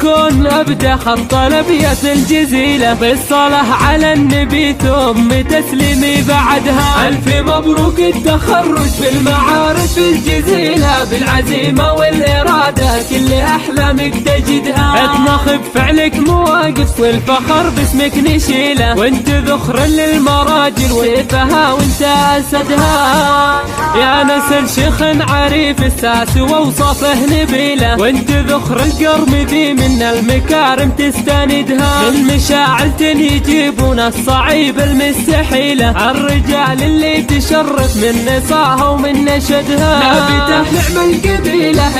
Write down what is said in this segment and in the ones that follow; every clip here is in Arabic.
الكون أبدأ خط الأبيات الجزيلة بالصلاة على النبي ثم تسليمي بعدها. ألف مبروك التخرج في المعارف الجزيلة بالعزيمة والإرادة كل أحلامك تجدها. اطنخ بفعلك مواقف والفخر باسمك نشيله وانت ذخر للمراجل ويفها وانت أسدها. يا نسل شيخ عريف الساس ووصفه نبيله وانت ذخر القرم ذي من المكارم تستندها. المشاعل يجيبون الصعيب المستحيله الرجال اللي تشرف من نصاها ومن نشدها. نبي نعم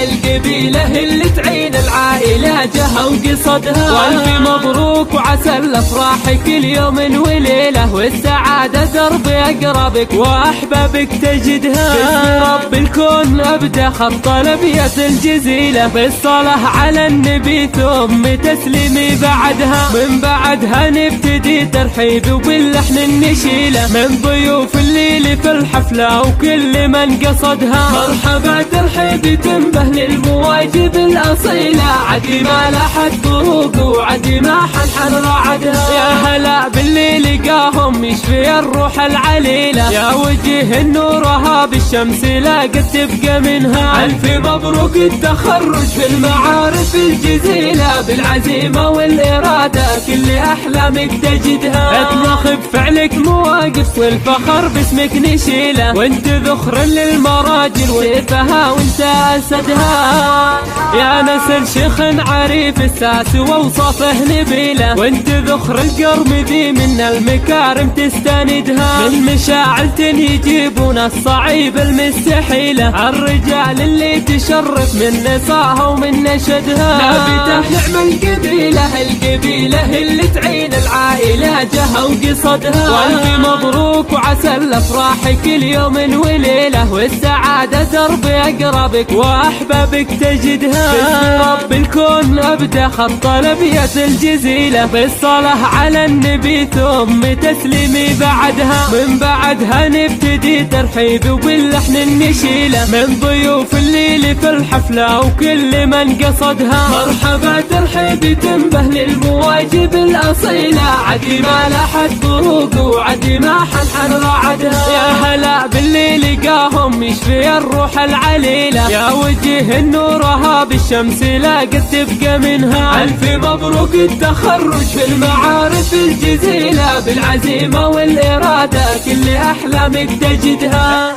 القبيله اللي تعين العائله جهه وقصدها. والف مبروك وعسى الافراح كل يوم وليله والسعاده درب اقربك واحبابك تجدها. باسم رب الكون ابدا خط الابيات الجزيله بالصلاه على النبي ثم تسليمي بعدها. من بعدها نبتدي ترحيب وباللحن النشيله من ضيوف الليل في الحفله وكل من قصدها. مرحبا ترحيب تنبه للمواجب الاصيله عدي ما لاحت طرق وعدي ما حنحن رعدها. يا هلا باللي لقاهم يشفي الروح العليله يا وجه النورها بالشمس لاقت تبقى منها. الف مبروك التخرج في المعارف الجزيله بالعزيمه والاراده كل احلامك تجدها. اطنخ بفعلك مواقف والفخر باسمك نشيله وانت ذخر للمراجل ويفها وانت اسدها. يا نسل شيخ عريف الساس ووصفه نبيله وانت ذخر القرم ذي من المكارم تستندها. من مشاعل يجيبون الصعيب المستحيله الرجال اللي تشرف من نصاها ومن نشدها. نبي نعم القبيله اللي تعين العائله جهه وقصدها. والف مبروك وعسى الافراح كل يوم وليله والسعاده درب اقربك واحبابك تجدها. باسم رب الكون ابدا خط الابيات الجزيله بالصلاه على النبي ثم تسليمي بعدها. من بعدها نبتدي ترحيب وباللحن النشيله من ضيوف الليل في الحفله وكل من قصدها. مرحبا ترحيب تنبه للمواجب الاصيله عدي ما لاحت طرق وعدي ما حنحن رعدها. يا هلا باللي لقاهم يشفي الروح العليله يا وجه النورها بالشمس لاقت تبقى منها. الف مبروك التخرج في المعارف الجزيله بالعزيمه والاراده كل احلامك تجدها.